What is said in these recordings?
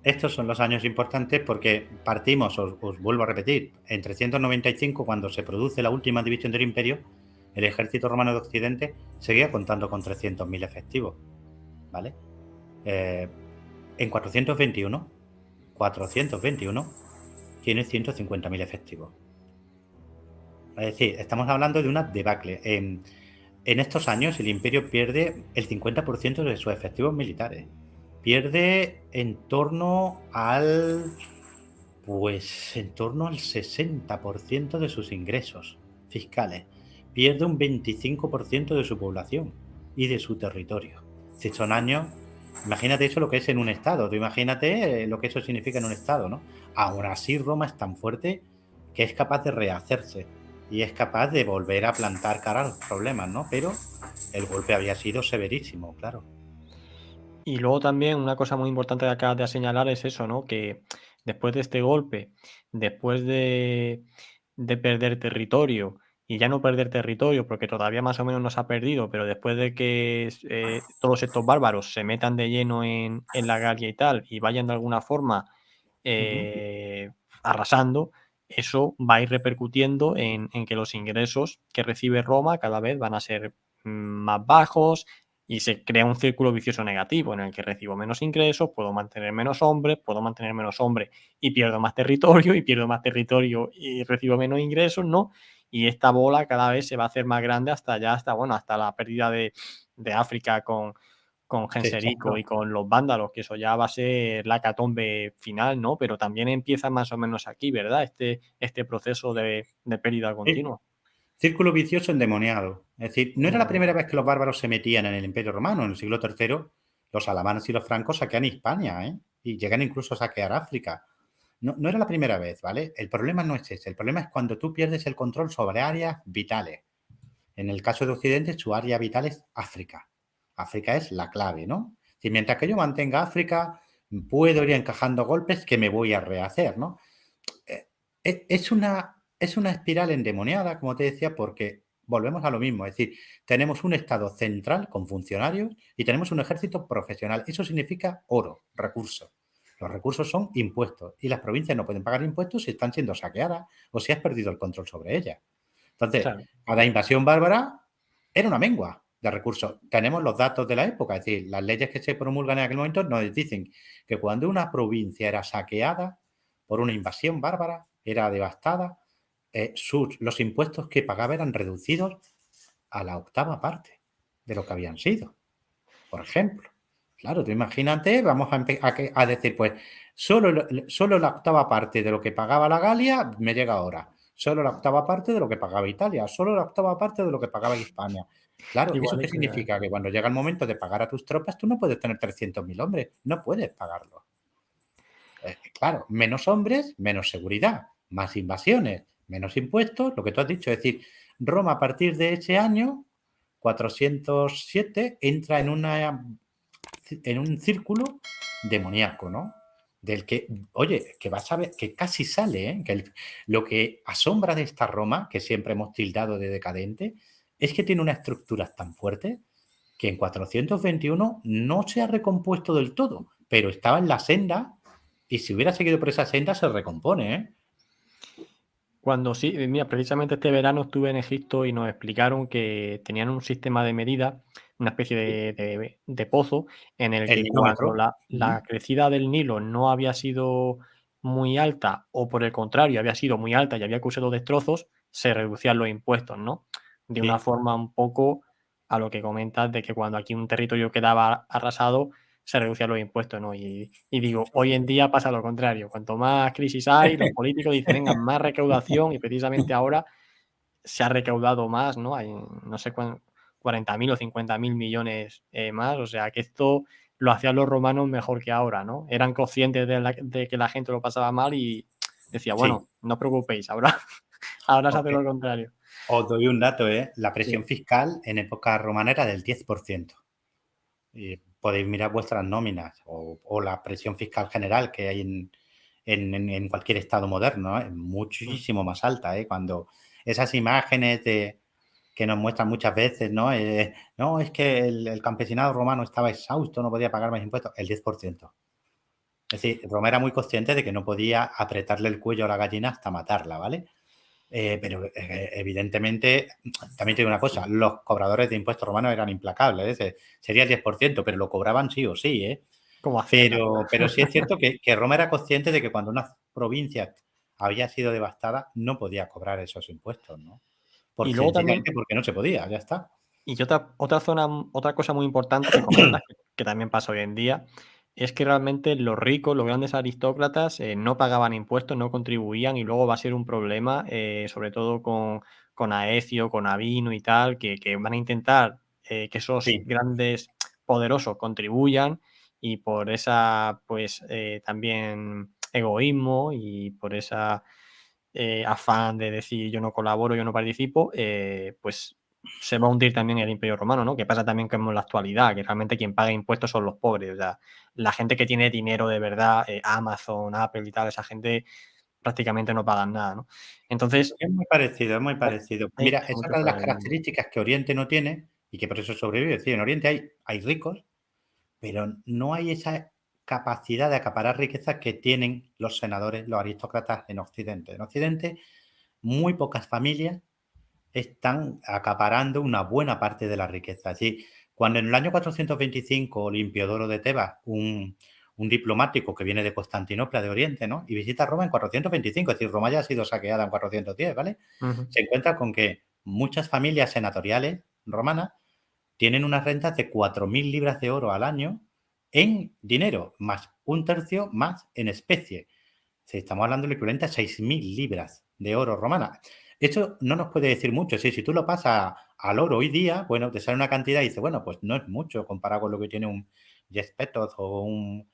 estos son los años importantes porque partimos, os vuelvo a repetir, en 395, cuando se produce la última división del imperio, el ejército romano de Occidente seguía contando con 300.000 efectivos, ¿vale? Eh, en 421 tiene 150.000 efectivos. Es decir, estamos hablando de una debacle. En estos años el imperio pierde el 50% de sus efectivos militares. Pierde en torno al 60% de sus ingresos fiscales. Pierde un 25% de su población y de su territorio. Si son años, imagínate eso lo que es en un estado. Tú imagínate lo que eso significa en un estado, ¿no? Aún así Roma es tan fuerte que es capaz de rehacerse y es capaz de volver a plantar cara a los problemas, ¿no? Pero el golpe había sido severísimo, claro. Y luego también una cosa muy importante que acabas de señalar es eso, ¿no? Que después de este golpe, después de perder territorio, y ya no perder territorio, porque todavía más o menos no se ha perdido, pero después de que todos estos bárbaros se metan de lleno en la Galia y tal, y vayan de alguna forma Ujú. arrasando, eso va a ir repercutiendo en que los ingresos que recibe Roma cada vez van a ser más bajos y se crea un círculo vicioso negativo en el que recibo menos ingresos, puedo mantener menos hombres y pierdo más territorio y pierdo más territorio y recibo menos ingresos, ¿no? Y esta bola cada vez se va a hacer más grande bueno, hasta la pérdida de África con Genserico y Exacto. con los vándalos, que eso ya va a ser la hecatombe final, ¿no? Pero también empieza más o menos aquí, ¿verdad? Este proceso de pérdida Sí. continua. Círculo vicioso endemoniado. Es decir, no era la Demonio. primera vez que los bárbaros se metían en el Imperio Romano. En el siglo III, los alamanes y los francos saquean Hispania, ¿eh? Y llegan incluso a saquear África. No, no era la primera vez, ¿vale? El problema no es ese. El problema es cuando tú pierdes el control sobre áreas vitales. En el caso de Occidente, su área vital es África. África es la clave, ¿no? Si mientras que yo mantenga África, puedo ir encajando golpes que me voy a rehacer, ¿no? Eh, es una espiral endemoniada, como te decía, porque volvemos a lo mismo. Es decir, tenemos un Estado central con funcionarios y tenemos un ejército profesional. Eso significa oro, recursos. Los recursos son impuestos y las provincias no pueden pagar impuestos si están siendo saqueadas o si has perdido el control sobre ellas. Entonces, Claro. cada invasión bárbara era una mengua de recursos. Tenemos los datos de la época, es decir, las leyes que se promulgan en aquel momento nos dicen que cuando una provincia era saqueada por una invasión bárbara, era devastada, los impuestos que pagaba eran reducidos a la octava parte de lo que habían sido, por ejemplo. Claro, tú imagínate, vamos a decir, pues solo la octava parte de lo que pagaba la Galia me llega ahora, solo la octava parte de lo que pagaba Italia, solo la octava parte de lo que pagaba Hispania. Claro, ¿eso qué Igualito, significa? Que cuando llega el momento de pagar a tus tropas, tú no puedes tener 300.000 hombres, no puedes pagarlo. Claro, menos hombres, menos seguridad, más invasiones, menos impuestos, lo que tú has dicho. Es decir, Roma a partir de ese año, 407, entra en un círculo demoníaco, ¿no? Del que, oye, que vas a ver, que casi sale, ¿eh? Lo que asombra de esta Roma, que siempre hemos tildado de decadente, es que tiene una estructura tan fuerte que en 421 no se ha recompuesto del todo, pero estaba en la senda y si hubiera seguido por esa senda se recompone, ¿eh? Cuando sí, mira, precisamente este verano estuve en Egipto y nos explicaron que tenían un sistema de medida, una especie de pozo, en el El que cuando ninómetro. la crecida del Nilo no había sido muy alta, o por el contrario, había sido muy alta y había causado destrozos, se reducían los impuestos, ¿no? De una Sí, forma un poco a lo que comentas de que cuando aquí un territorio quedaba arrasado, se reducían los impuestos, ¿no? Y digo, hoy en día pasa lo contrario. Cuanto más crisis hay, los políticos dicen: "Venga, más recaudación", y precisamente ahora se ha recaudado más, ¿no? Hay no sé 40.000 o 50.000 millones, más, o sea, que esto lo hacían los romanos mejor que ahora, ¿no? Eran conscientes de que la gente lo pasaba mal y decía: sí. "Bueno, no os preocupéis, ahora ahora se O- hace eh, lo contrario". Os doy un dato, ¿eh? La Sí, presión fiscal en época romana era del 10%. Y podéis mirar vuestras nóminas o la presión fiscal general que hay en cualquier estado moderno, ¿eh? Es mm, muchísimo más alta, ¿eh? Cuando esas imágenes que nos muestran muchas veces, ¿no? No, es que el campesinado romano estaba exhausto, no podía pagar más impuestos, el 10%. Es decir, Roma era muy consciente de que no podía apretarle el cuello a la gallina hasta matarla, ¿vale? Pero evidentemente, también te digo una cosa, los cobradores de impuestos romanos eran implacables, sería el 10%, pero lo cobraban sí o sí, ¿eh? Como Hacienda. Pero sí es cierto que Roma era consciente de que cuando una provincia había sido devastada, no podía cobrar esos impuestos, ¿no? Y luego también, Sencillamente porque no se podía, ya está. y otra cosa muy importante que comentas, que también pasa hoy en día, es que realmente los ricos, los grandes aristócratas, no pagaban impuestos, no contribuían, y luego va a ser un problema, sobre todo con Aecio, con Avino y tal, que van a intentar que esos Sí, grandes poderosos contribuyan, y por esa, pues, también egoísmo y por esa afán de decir yo no colaboro, yo no participo, pues se va a hundir también el Imperio Romano, ¿no? Que pasa también como en la actualidad, que realmente quien paga impuestos son los pobres. O sea, la gente que tiene dinero de verdad, Amazon, Apple y tal, esa gente prácticamente no pagan nada, ¿no? Entonces, es muy parecido, es muy parecido. Mira, hay es muchos otra de las paralelismos. características que Oriente no tiene y que por eso sobrevive. Es decir, en Oriente hay ricos, pero no hay esa capacidad de acaparar riqueza que tienen los senadores, los aristócratas en Occidente. En Occidente, muy pocas familias están acaparando una buena parte de la riqueza. Así, cuando en el año 425 Olimpiodoro de Tebas, un diplomático que viene de Constantinopla, de Oriente, ¿no? Y visita Roma en 425, es decir, Roma ya ha sido saqueada en 410, ¿vale? Ujú. Se encuentra con que muchas familias senatoriales romanas tienen unas rentas de 4.000 libras de oro al año en dinero, más un tercio más en especie. Si estamos hablando del equivalente a 6.000 libras de oro romana. Esto no nos puede decir mucho. Si tú lo pasas al oro hoy día, bueno, te sale una cantidad y dices, bueno, pues no es mucho comparado con lo que tiene un Jeff Bezos o un...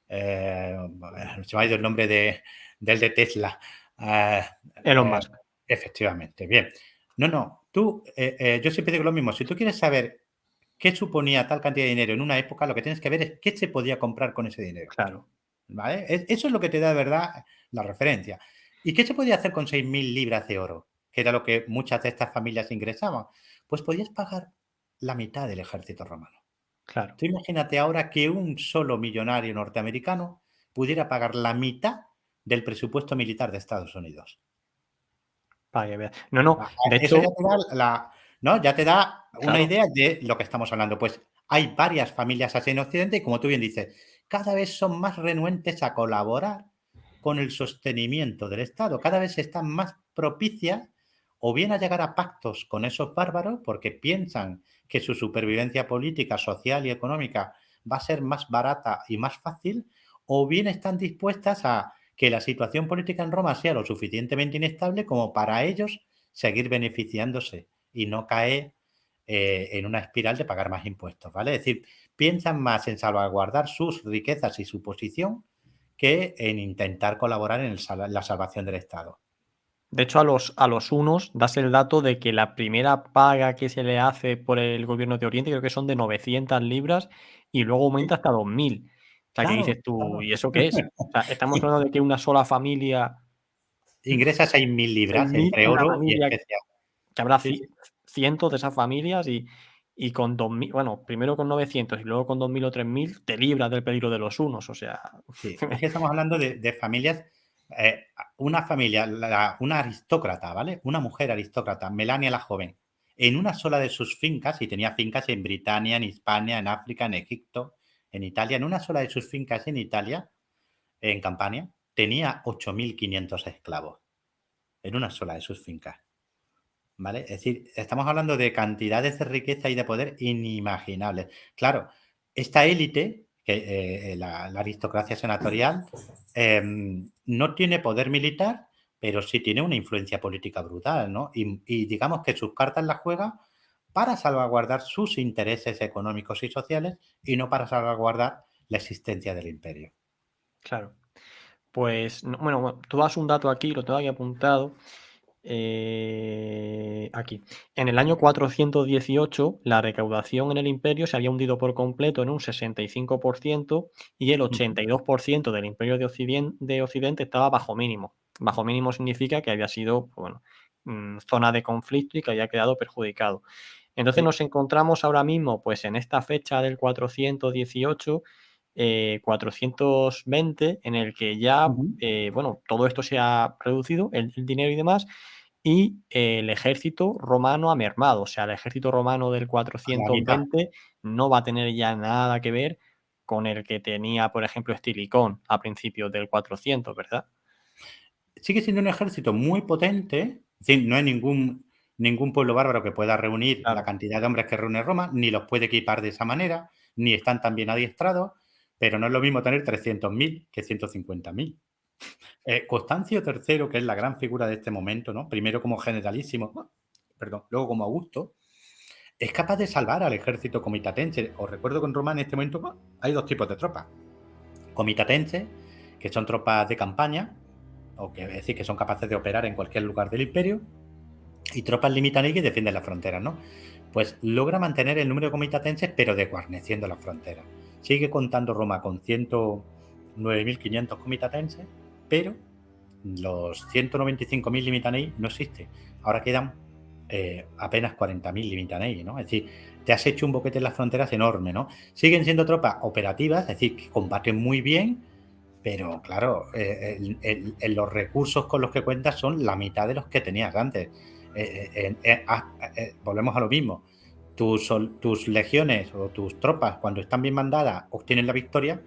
se me ha ido el nombre del de Tesla. Eh, Elon eh, Musk, efectivamente, bien. No, yo siempre digo lo mismo. Si tú quieres saber qué suponía tal cantidad de dinero en una época, lo que tienes que ver es qué se podía comprar con ese dinero. claro, ¿Vale? Eso es lo que te da de verdad la referencia. ¿Y qué se podía hacer con 6.000 libras de oro? Que era lo que muchas de estas familias ingresaban. Pues podías pagar la mitad del ejército romano. claro. Tú imagínate ahora que un solo millonario norteamericano pudiera pagar la mitad del presupuesto militar de Estados Unidos. Para que veas. No, no, Ah, de eso ya hecho, te da ¿no? Ya te da una claro, idea de lo que estamos hablando. Pues hay varias familias así en Occidente y como tú bien dices, cada vez son más renuentes a colaborar con el sostenimiento del Estado. Cada vez están más propicias o bien a llegar a pactos con esos bárbaros porque piensan que su supervivencia política, social y económica va a ser más barata y más fácil, o bien están dispuestas a que la situación política en Roma sea lo suficientemente inestable como para ellos seguir beneficiándose y no caer en una espiral de pagar más impuestos, ¿vale? Es decir, piensan más en salvaguardar sus riquezas y su posición que en intentar colaborar en la salvación del Estado. de hecho, a los unos das el dato de que la primera paga que se le hace por el gobierno de Oriente creo que son de 900 libras y luego Sí, aumenta hasta 2.000. O sea, que claro, dices tú, claro. ¿y eso qué es? O sea, estamos hablando de que una sola familia, Ingresa 6.000 libras 6.000, entre una oro y familia especias. que habrá Sí, sí, cientos de esas familias y con 2.000, bueno, primero con 900 y luego con 2.000 o 3.000 te libras del peligro de los unos, o sea, sí. Es que estamos hablando de familias, una familia, una aristócrata, ¿vale? Una mujer aristócrata, Melania la joven, en una sola de sus fincas, y tenía fincas en Britania, en Hispania, en África, en Egipto, en Italia, en una sola de sus fincas en Italia, en Campania, tenía 8.500 esclavos, en una sola de sus fincas, ¿vale? Es decir, estamos hablando de cantidades de riqueza y de poder inimaginables. Claro, esta élite, que la aristocracia senatorial, no tiene poder militar, pero sí tiene una influencia política brutal, ¿no? Y digamos que sus cartas las juega para salvaguardar sus intereses económicos y sociales y no para salvaguardar la existencia del imperio. claro. Pues, bueno, tú das un dato aquí, lo tengo aquí apuntado. Aquí. En el año 418, la recaudación en el imperio se había hundido por completo en un 65% y el Ujú. 82% del imperio de Occidente estaba bajo mínimo. Bajo mínimo significa que había sido, pues bueno, zona de conflicto y que había quedado perjudicado. Entonces Sí, nos encontramos ahora mismo, pues en esta fecha del 418, 420, en el que ya, Ujú. bueno, todo esto se ha reducido, el dinero y demás, y el ejército romano ha mermado. O sea, el ejército romano del A la mitad. 420 no va a tener ya nada que ver con el que tenía, por ejemplo, Estilicón a principios del 400, ¿verdad? Sigue siendo un ejército muy potente, es decir, no hay ningún pueblo bárbaro que pueda reunir la Claro. cantidad de hombres que reúne Roma, ni los puede equipar de esa manera, ni están tan bien adiestrados, pero no es lo mismo tener 300.000 que 150.000. Constancio III, que es la gran figura de este momento, ¿no? Primero como generalísimo, perdón, luego como Augusto, es capaz de salvar al ejército comitatense. Os recuerdo que en Roma en este momento hay dos tipos de tropas. Comitatenses, que son tropas de campaña, o que es decir, que son capaces de operar en cualquier lugar del imperio, y tropas limitanes que defienden las fronteras, ¿no? Pues logra mantener el número de comitatenses, pero desguarneciendo las fronteras. Sigue contando Roma con 109.500 comitatenses, pero los 195.000 limitanei no existen. Ahora quedan apenas 40.000 limitanei, ¿no? Es decir, te has hecho un boquete en las fronteras enorme, ¿no? Siguen siendo tropas operativas, es decir, que combaten muy bien, pero claro, los recursos con los que cuentas son la mitad de los que tenías antes. Volvemos a lo mismo. Tus legiones o tus tropas, cuando están bien mandadas, obtienen la victoria,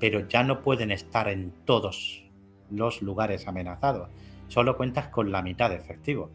pero ya no pueden estar en todos los lugares amenazados. Solo cuentas con la mitad de efectivos.